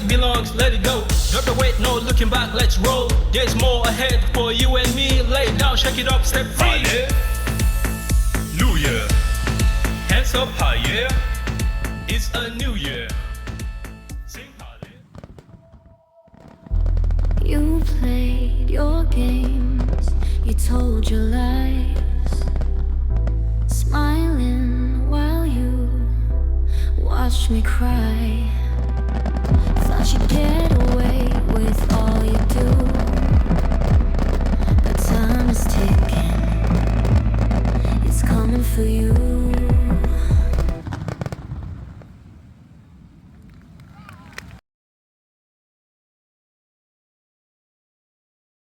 Belongs, let it go. Drop the weight, no looking back, let's roll. There's more ahead for you and me. Lay it down, shake it up, step free. Hallelujah. Hands up high, yeah. It's a new year. Sing hallelujah. You played your games, you told your lies, smiling while you watched me cry. Thought you'd get